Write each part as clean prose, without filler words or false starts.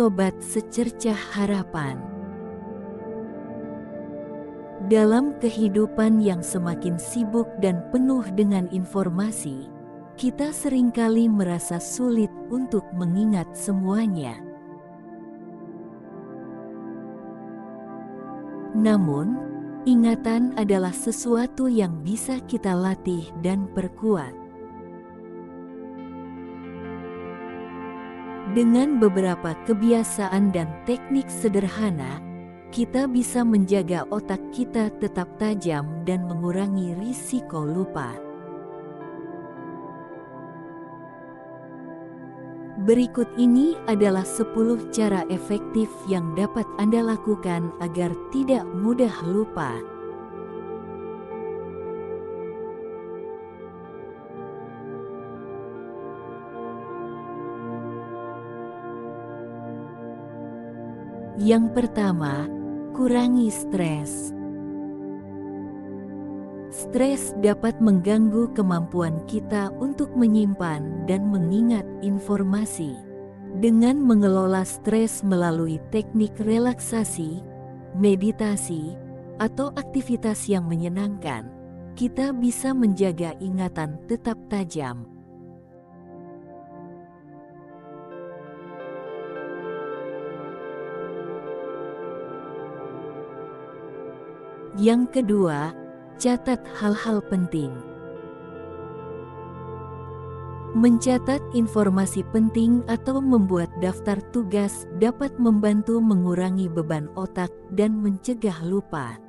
Sobat Secercah Harapan. Dalam kehidupan yang semakin sibuk dan penuh dengan informasi, kita seringkali merasa sulit untuk mengingat semuanya. Namun, ingatan adalah sesuatu yang bisa kita latih dan perkuat. Dengan beberapa kebiasaan dan teknik sederhana, kita bisa menjaga otak kita tetap tajam dan mengurangi risiko lupa. Berikut ini adalah 10 cara efektif yang dapat Anda lakukan agar tidak mudah lupa. Yang pertama, kurangi stres. Stres dapat mengganggu kemampuan kita untuk menyimpan dan mengingat informasi. Dengan mengelola stres melalui teknik relaksasi, meditasi, atau aktivitas yang menyenangkan, kita bisa menjaga ingatan tetap tajam. Yang kedua, catat hal-hal penting. Mencatat informasi penting atau membuat daftar tugas dapat membantu mengurangi beban otak dan mencegah lupa.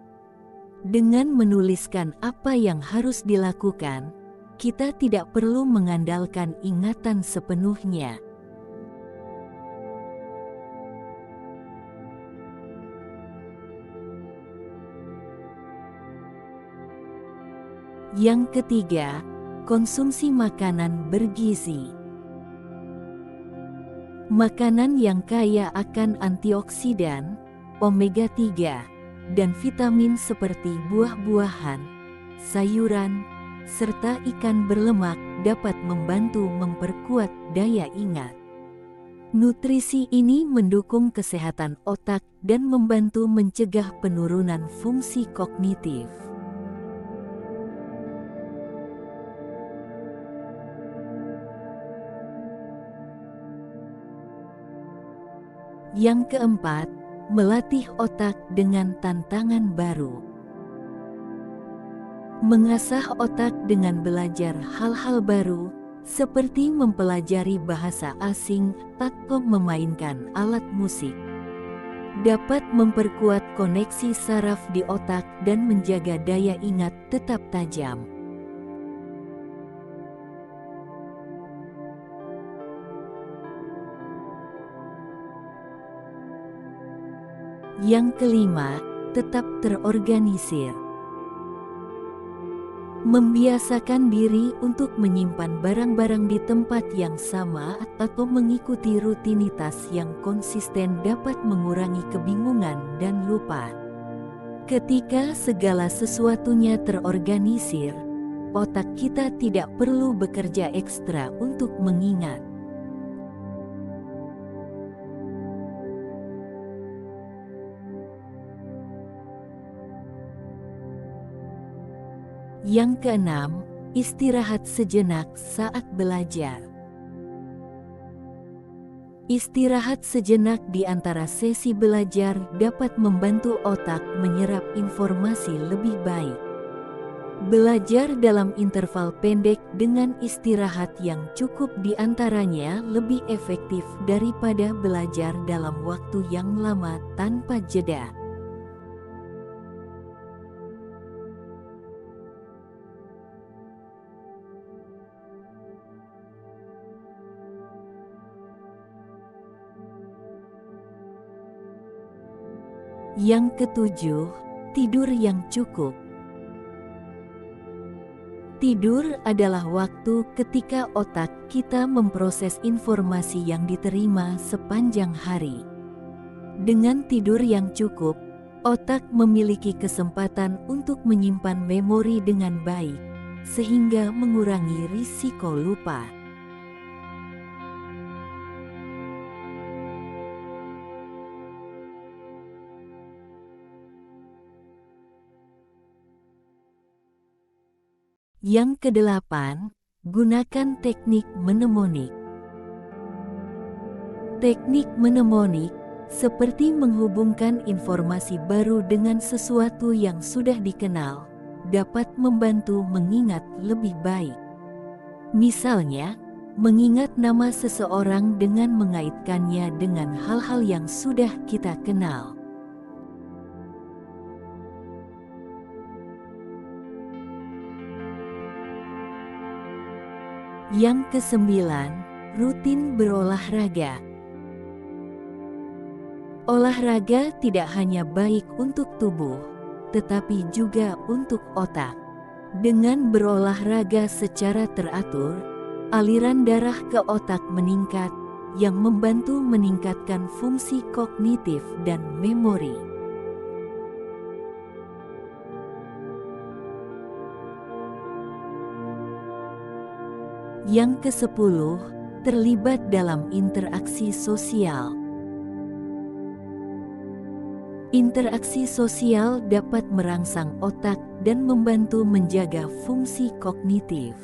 Dengan menuliskan apa yang harus dilakukan, kita tidak perlu mengandalkan ingatan sepenuhnya. Yang ketiga, konsumsi makanan bergizi. Makanan yang kaya akan antioksidan, omega 3, dan vitamin seperti buah-buahan, sayuran, serta ikan berlemak dapat membantu memperkuat daya ingat. Nutrisi ini mendukung kesehatan otak dan membantu mencegah penurunan fungsi kognitif. Yang keempat, melatih otak dengan tantangan baru. Mengasah otak dengan belajar hal-hal baru, seperti mempelajari bahasa asing atau memainkan alat musik, dapat memperkuat koneksi saraf di otak dan menjaga daya ingat tetap tajam. Yang kelima, tetap terorganisir. Membiasakan diri untuk menyimpan barang-barang di tempat yang sama atau mengikuti rutinitas yang konsisten dapat mengurangi kebingungan dan lupa. Ketika segala sesuatunya terorganisir, otak kita tidak perlu bekerja ekstra untuk mengingat. Yang keenam, istirahat sejenak saat belajar. Istirahat sejenak di antara sesi belajar dapat membantu otak menyerap informasi lebih baik. Belajar dalam interval pendek dengan istirahat yang cukup di antaranya lebih efektif daripada belajar dalam waktu yang lama tanpa jeda. Yang ketujuh, tidur yang cukup. Tidur adalah waktu ketika otak kita memproses informasi yang diterima sepanjang hari. Dengan tidur yang cukup, otak memiliki kesempatan untuk menyimpan memori dengan baik, sehingga mengurangi risiko lupa. Yang kedelapan, gunakan teknik mnemonik. Teknik mnemonik seperti menghubungkan informasi baru dengan sesuatu yang sudah dikenal, dapat membantu mengingat lebih baik. Misalnya, mengingat nama seseorang dengan mengaitkannya dengan hal-hal yang sudah kita kenal. Yang kesembilan, rutin berolahraga. Olahraga tidak hanya baik untuk tubuh, tetapi juga untuk otak. Dengan berolahraga secara teratur, aliran darah ke otak meningkat, yang membantu meningkatkan fungsi kognitif dan memori. Yang ke-10, terlibat dalam interaksi sosial. Interaksi sosial dapat merangsang otak dan membantu menjaga fungsi kognitif.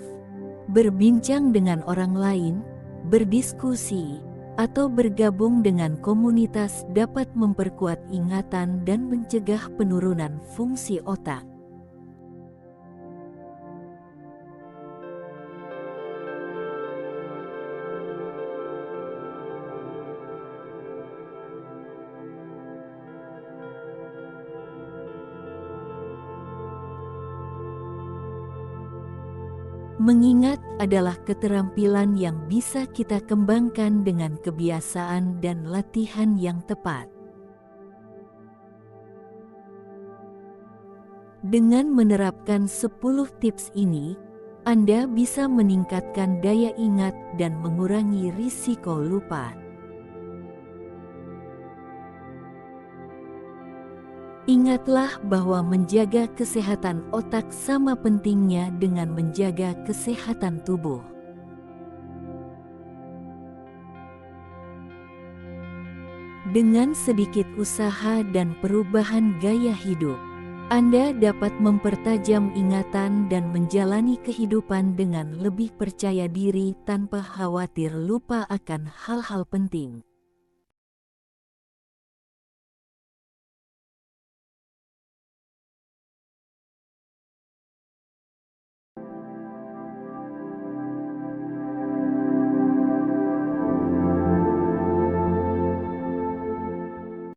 Berbincang dengan orang lain, berdiskusi, atau bergabung dengan komunitas dapat memperkuat ingatan dan mencegah penurunan fungsi otak. Mengingat adalah keterampilan yang bisa kita kembangkan dengan kebiasaan dan latihan yang tepat. Dengan menerapkan 10 tips ini, Anda bisa meningkatkan daya ingat dan mengurangi risiko lupa. Ingatlah bahwa menjaga kesehatan otak sama pentingnya dengan menjaga kesehatan tubuh. Dengan sedikit usaha dan perubahan gaya hidup, Anda dapat mempertajam ingatan dan menjalani kehidupan dengan lebih percaya diri tanpa khawatir lupa akan hal-hal penting.